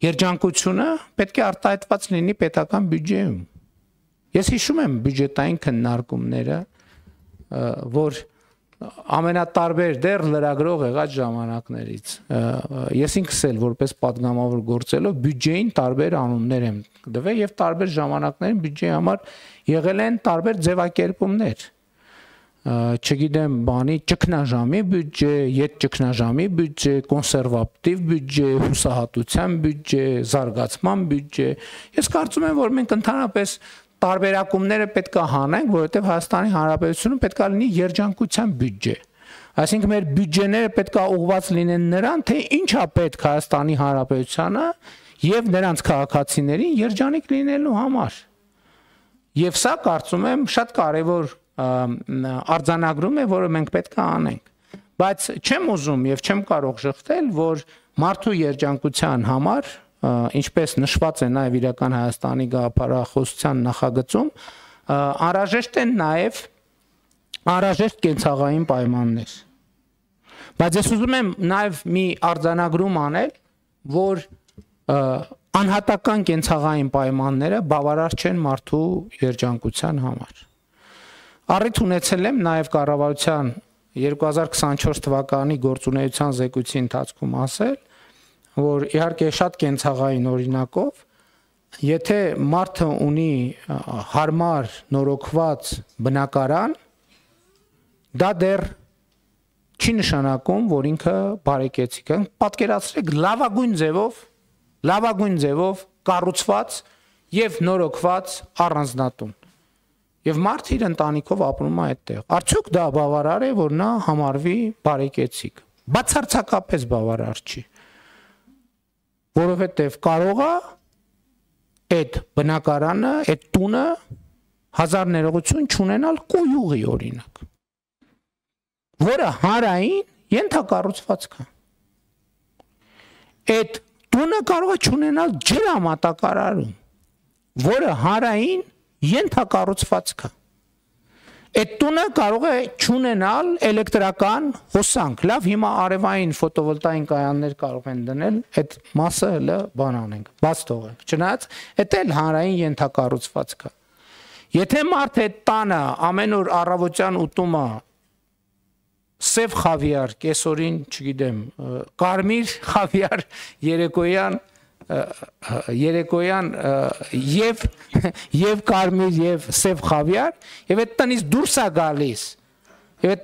երջանկությունը պետք է արտահայտված լինի պետական բյուջեում։ Ես հիշում եմ բյուջետային քննարկումները, որ ամենատարբեր դեռ լրագրող եղած ժամանակներից ես ինքս էլ որպես պատգամավոր գործելով բյուջեին տարբեր անուններ եմ տվել եւ տարբեր ժամանակներին բյուջեի համար եղել են տարբեր ձևակերպումներ, չգիտեմ, բանի ճգնաժամի բյուջե, ետճգնաժամի բյուջե, կոնսերվատիվ բյուջե, հուսահատության բյուջե, զարգացման բյուջե։ Ես կարծում եմ, որ մենք ընդհանրապես տարբերակումները պետք է հանենք, որովհետև Հայաստանի Հանրապետությունը պետք է լինի երջանկության բյուջե։ Այսինքն մեր բյուջեները պետք է ուղղված լինեն նրան, թե ինչա պետք Հայաստանի Հանրապետությանը եւ նրանց քաղաքացիներին երջանիկ լինելու համար։ Եվ սա կարծում եմ շատ կարևոր արձանագրում է, որը մենք պետք է անենք։ Բայց չեմ ուզում եւ չեմ կարող շղթել, որ մարդու երջանկության համար, ինչպես նշված է նաև իրական Հայաստանի գաղափարախոսության նախագծում, անհրաժեշտ են նաև անհրաժեշտ կենցաղային պայմաններ։ Բայց ես ուզում եմ նաև մի արձանագրում անել, որ անհատական կենցաղային պայմանները բավարար չեն մարդու երջանկության համար։ Առիթ ունեցել եմ նաև կառավարության 2024 թվականի գործունեության զեկույցի ընթացքում ասել, որ իհարկե շատ կենցաղային օրինակով, եթե մարդը ունի հարմար, նորոգված բնակարան, դա դեռ չի նշանակում, որ ինքը բարեկեցիկ է։ Պատկերացրեք լավագույն ձևով կառուցված եւ նորոգված առանձնատուն։ Եվ մարդը իր ընտանիքով ապրում է այդտեղ։ Արդյոք դա բավարար է, որ նա համարվի բարեկեցիկ։ Բացարձակապես բավարար չի։ Որովհետև կարող է այդ բնակարանը, այդ տունը հազար ներողություն չունենալ կոյուղի օրինակ, որը հանրային ենթակառուցվածք է։ Այդ տունը կարող է չունենալ ջրամատակարարում, որը հանրային ենթակառուցվածք է։ Այդ տունը կարող է չունենալ էլեկտրական հոսանք։ Լավ, հիմա արևային ֆոտովոլտային կայաններ կարող են դնել, այդ մասը հələ բան անենք, բաց թողենք։ Չնայած այդ էլ հանրային ենթակառուցվածք է։ Եթե մարդը այդ տանը ամեն օր առավոտյան ուտումը սև խավիար, կեսօրին, չգիտեմ, կարմիր խավիար, երեկոյան եւ կարմիր եւ սև խավիար, եւ այդ տնից դուրս է գալիս։ Եվ այդ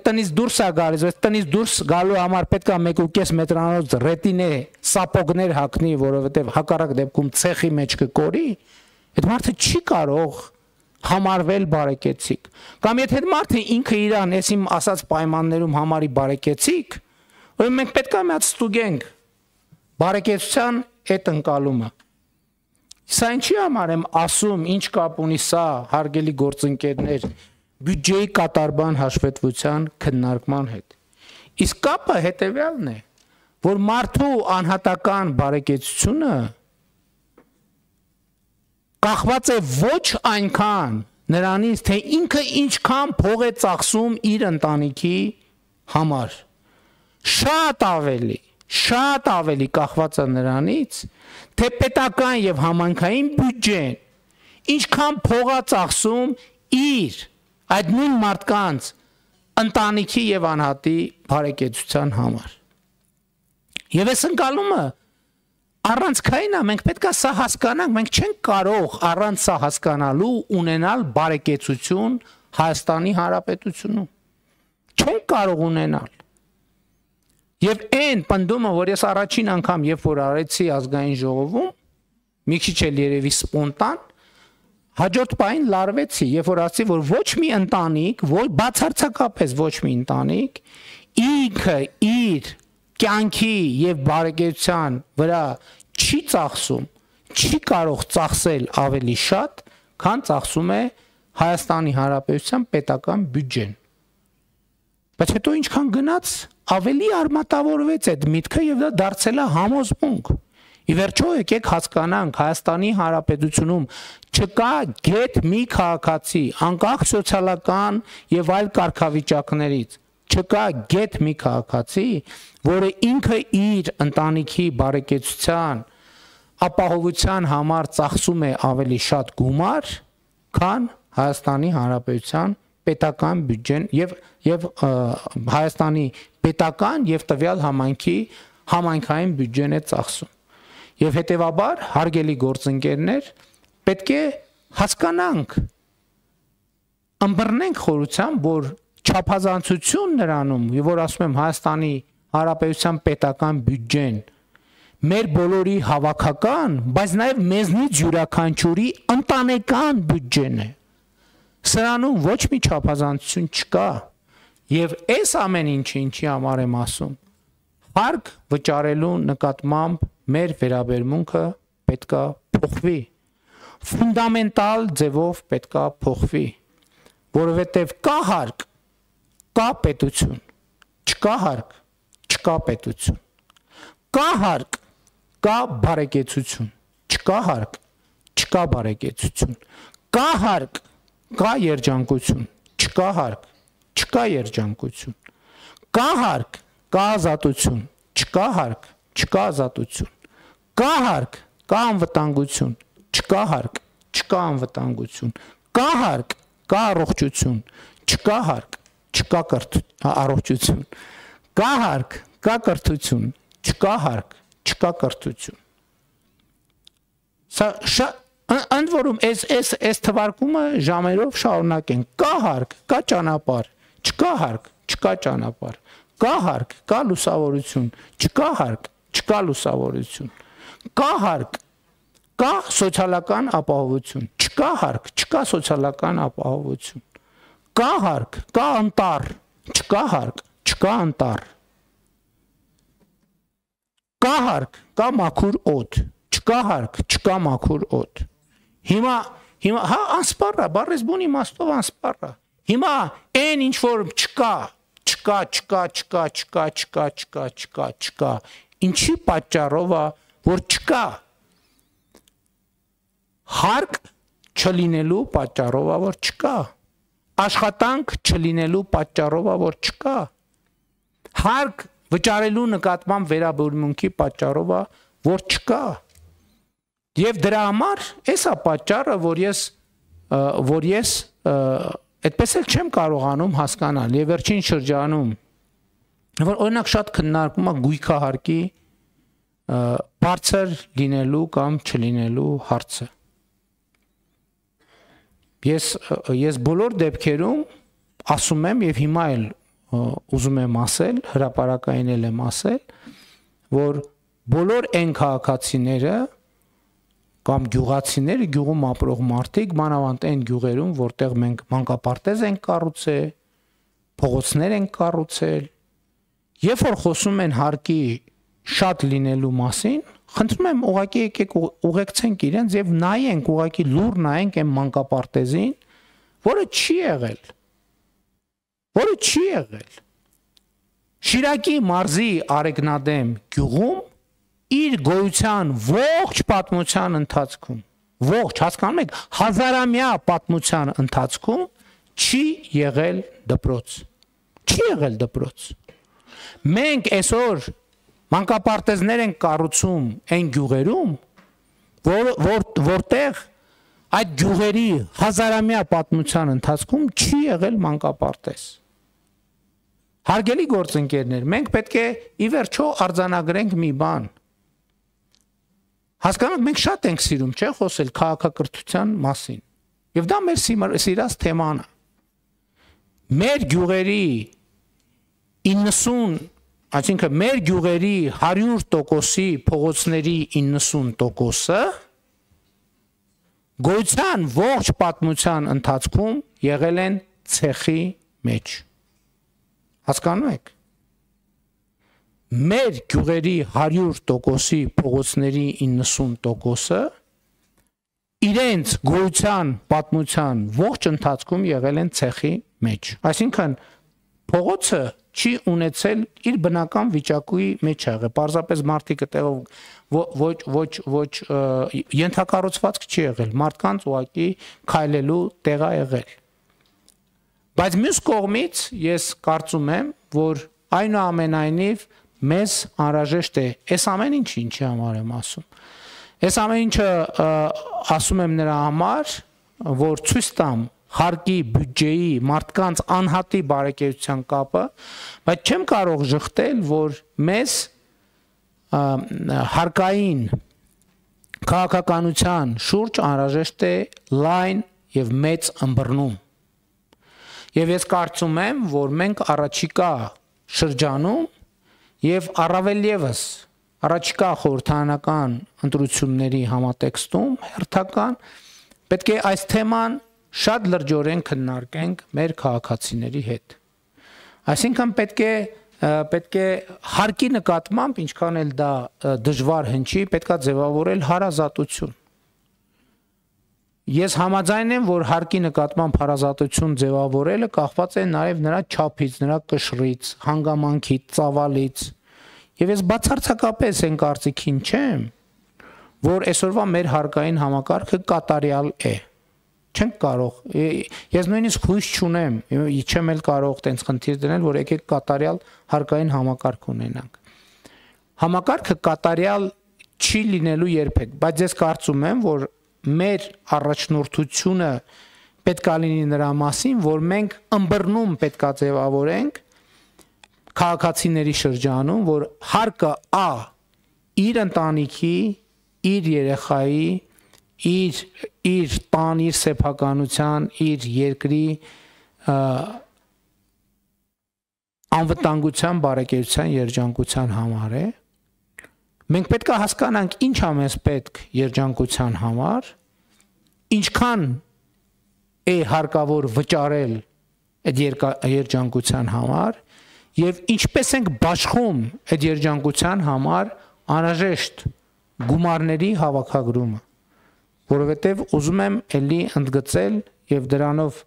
տնից դուրս գալու համար պետք է 1.5 մետրանոց ռետինե սապոգներ հագնի, որովհետեւ հակառակ դեպքում ցեխի մեջ կկորի, այդ մարդը չի կարող համարվել բարեկեցիկ։ Կամ եթե այդ մարդը ինքը իրան էս իմ ասած պայմաններում համարի բարեկեցիկ, ուրեմն մենք պետք է մի հատ ստուգենք բարեկեցության այդ ընկալումը։ Սա ինչի համար եմ ասում, ինչ կապ ունի սա, հարգելի գործընկերներ, բյուջեի կատարման հաշվետվության քննարկման հետ։ Իսկ կապը հետևյալն է, որ մարդու անհատական բարեկեցությունը կախված է ոչ այնքան նրանից, թե ինքը ինչքան փող է ծախսում իր ընտանիքի համար, շատ ավելի կախված է նրանից, թե պետական եւ համայնքային բյուջեն ինչքան փող է ծախսում իր այդ նույն մարդկանց ընտանիքի եւ անհատի բարեկեցության համար։ Եվ այս ընկալումը առանցքային է, մենք պետք է սա հասկանանք, մենք չենք կարող առանց սա հասկանալու ունենալ բարեկեցություն Հայաստանի Հանրապետությունում։ Չենք կարող ունենալ։ Եվ այն պնդումը, որ ես առաջին անգամ, երբ որ արեցի ազգային ժողովում, մի քիչ էլ երևի սպոնտան, հաջորդ պահին լարվեցի, երբ որ ասացի, որ ոչ մի ընտանիք, բացարձակապես ոչ մի ընտանիք, ինքը իր կյանքի եւ բարեկեցության վրա չի ծախսում, չի կարող ծախսել ավելի շատ, քան ծախսում է Հայաստանի Հանրապետության պետական բյուջեն։ Բայց հետո ինչքան գնաց, ավելի արմատավորվեց այդ միտքը եւ դա դարձել է համոզմունք։ Ի վերջո եկեք հասկանանք, Հայաստանի Հանրապետությունում չկա գետ մի քաղաքացի, անկախ սոցիալական եւ այլ կարգավիճակներից, չկա գետ մի քաղաքացի, որը ինքը իր ընտանիքի բարեկեցության ապահովության համար ծախսում է ավելի շատ գումար, քան Հայաստանի Հանրապետության պետական բյուջեն եւ Հայաստանի պետական եւ տվյալ համայնքի համայնքային բյուջեն է ծախսում։ Եվ հետեւաբար, հարգելի գործընկերներ, պետք է հասկանանք, ըմբռնենք խորությամբ, որ չափազանցություն նրանում, որ ասում եմ Հայաստանի Հանրապետության պետական բյուջեն մեր բոլորի հավաքական, բայց նաև մեզնից յուրաքանչյուրի ընտանեկան բյուջեն է։ Սրանում ոչ մի չափազանցություն չկա, եւ այս ամեն ինչի համար եմ ասում, հարկ վճարելու նկատմամբ մեր վերաբերմունքը պետքա փոխվի, ֆունդամենտալ ձևով պետքա փոխվի, որովհետեւ կա հարկ, կա պետություն, չկա հարկ, չկա պետություն, կա հարկ, կա բարեկեցություն, չկա հարկ, չկա բարեկեցություն, կա հարկ, կա երջանկություն, չկա հարկ, չկա երջանկություն, կա հարկ, կա ազատություն, չկա հարկ, չկա ազատություն, կա հարկ, կա անվտանգություն, չկա հարկ, չկա անվտանգություն, կա հարկ, կա առողջություն, չկա հարկ, չկա առողջություն, կա հարկ, կա կրթություն, չկա հարկ, չկա կրթություն։ Սա ընդ որում այս թվարկումը ժամերով շարունակենք, կա հարկ, կա ճանապարհ, չկա հարկ, չկա ճանապարհ, կա հարկ, կա լուսավորություն, չկա հարկ, չկա լուսավորություն, կա հարկ, կա սոցիալական ապահովություն, չկա հարկ, չկա սոցիալական ապահովություն, կա հարկ, կա անտառ, չկա հարկ, չկա անտառ, կա հարկ, կա մաքուր օդ, չկա հարկ, չկա մաքուր օդ։ Հիմա հա անսպառ է, բառեզբուն իմաստով անսպառ է։ Հիմա այն ինչ որ չկա, ինչի պատճառով է, որ չկա։ Հարկ չլինելու պատճառով է, որ չկա։ Աշխատանք չլինելու պատճառով է, որ չկա։ Հարկ վճարելու նկատմամբ վերաբերմունքի պատճառով է, որ չկա։ Եվ դրա համար էսա պատճառը, որ ես այդպես էլ չեմ կարողանում հասկանալ եւ վերջին շրջանում, որ օրինակ շատ քննարկում է գույքահարկի բարձր լինելու կամ չլինելու հարցը։ Ես բոլոր դեպքերում ասում եմ եւ հիմա էլ ուզում եմ ասել, հրապարակային էլ եմ ասել, որ բոլոր այն քաղաքացիները կամ գյուղացիները, գյուղում ապրող մարդիկ, մանավանդ այն գյուղերում, որտեղ մենք մանկապարտեզ ենք կառուցել, փողոցներ ենք կառուցել, երբ որ խոսում են հարկի շատ լինելու մասին, խնդրում եմ ուղղակի եկեք ուղեկցենք իրենց եւ նայենք, ուղղակի լուր նայենք այն մանկապարտեզին, որը չի եղել։ Շիրակի մարզի Արեգնադեմ գյուղում իր գոյության ողջ պատմության ընթացքում, ողջ, հասկանում եք, հազարամյա պատմության ընթացքում չի եղել դպրոց։ Չի եղել դպրոց։ Մենք այսօր մանկապարտեզներ ենք կառուցում այն գյուղերում, որտեղ այդ գյուղերի հազարամյա պատմության ընթացքում չի եղել մանկապարտեզ։ Հարգելի գործընկերներ, մենք պետք է ի վերջո արձանագրենք մի բան։ Հասկանում, մենք շատ ենք սիրում, չէ՞, խոսել քաղաքակրթության մասին։ Եվ դա մեր սիրած թեման է։ Մեր գյուղերի 90, այսինքն մեր գյուղերի 100%-ի փողոցների 90%-ը գոյության ողջ պատմության ընթացքում եղել են ցեխի մեջ։ Հասկանում եք։ Մեր գյուղերի 100%-ի փողոցների 90%-ը իրենց գոյության պատմության ողջ ընթացքում եղել են ցեխի մեջ։ Այսինքն փողոցը չի ունեցել իր բնական վիճակի մեջ եղել։ Պարզապես մարդիկ այդտեղով ոչ ենթակառուցվածք չի եղել, մարդկանց ուղակի քայլելու տեղ է եղել։ Բայց մյուս կողմից ես կարծում եմ, որ այնուամենայնիվ մեզ անհրաժեշտ է այս ամեն ինչի համար եմ ասում։ Ես ամեն ինչը ասում եմ նրա համար, որ ցույց տամ հարկի, բյուջեի, մարդկանց անհատի բարեկեցության կապը, բայց չեմ կարող ժխտել, որ մեզ հարկային քաղաքականության շուրջ անհրաժեշտ է լայն եւ մեծ ըմբռնում։ Եվ ես կարծում եմ, որ մենք առաջիկա շրջանում եւ առավել եւս առաջիկա խորհրդարանական ընտրությունների համատեքստում հերթական պետք է այս թեման շատ լրջորեն քննարկենք մեր քաղաքացիների հետ։ Այսինքն պետք է հարկի նկատմամբ, ինչքան էլ դա դժվար հնչի, պետք է ձևավորել հարազատություն։ Ես համաձայն եմ, որ հարկի նկատմամբ հարազատություն ձևավորելը կախված է նաև նրա չափից, նրա կշռից, հանգամանքից, ծավալից։ Եվ ես բացարձակապես այն կարծիքին չեմ, որ այսօրվա մեր հարկային համակարգը կատարյալ է։ Չենք կարող, ես նույնիսկ հույս չունեմ, չեմ էլ կարող տենց խնդիր դնել, որ եկեք կատարյալ հարկային համակարգ ունենանք։ Համակարգը կատարյալ չի լինելու երբեք, բայց ես կարծում եմ, որ մեր առաջնորդությունը պետք է լինի նրա մասին, որ մենք ըմբռնում պետք է ձևավորենք քաղաքացիների շրջանում, որ հարկը իր ընտանիքի, իր երեխայի, իր տան, իր սեփականության, իր երկրի անվտանգության, բարեկեցության, երջանկության համար է։ Մենք պետք է հասկանանք ինչ է մեզ պետք երջանկության համար, ինչքան է հարկավոր վճարել այդ երջանկության համար եւ ինչպես ենք բաշխում այդ երջանկության համար անհրաժեշտ գումարների հավաքագրումը, որովհետեւ ուզում եմ ելի ընդգծել եւ դրանով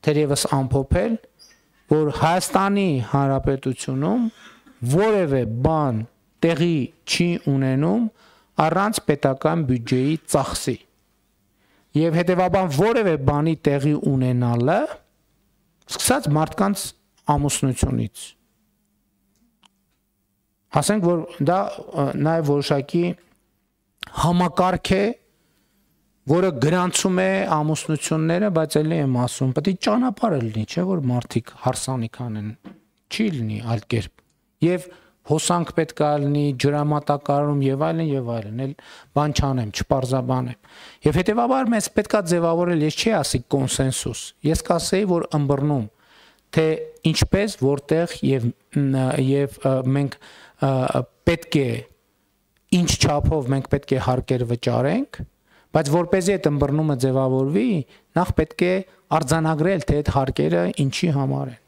թերևս ամփոփել, որ Հայաստանի Հանրապետությունում որևէ բան տեղի չի ունենում առանց պետական բյուջեի ծախսի։ Եվ հետևաբար որևէ բանի տեղի ունենալը սկսած մարդկանց ամուսնությունից։ Ասենք, որ դա նաև որոշակի համակարգ է, որը գրանցում է ամուսնությունները, բայց ելի եմ ասում, պետք է ճանապարհ լինի, չէ՞ որ մարդիկ հարսանիք անեն, չի լինի այլ կերպ։ Եվ հոսանք պետք է լինի, ջրամատակարարում եւ այլն, էլ բան չանեմ, չպարզաբանեմ։ Եվ հետեւաբար մեզ պետք է ձևավորել, ես չի ասի կոնսենսուս, ես կասեի, որ ըմբռնում, թե ինչպես, որտեղ եւ մենք պետք է ինչ չափով մենք պետք է հարկեր վճարենք, բայց որպեսզի այդ ըմբռնումը ձևավորվի, նախ պետք է արձանագրել, թե այդ հարկերը ինչի համար են։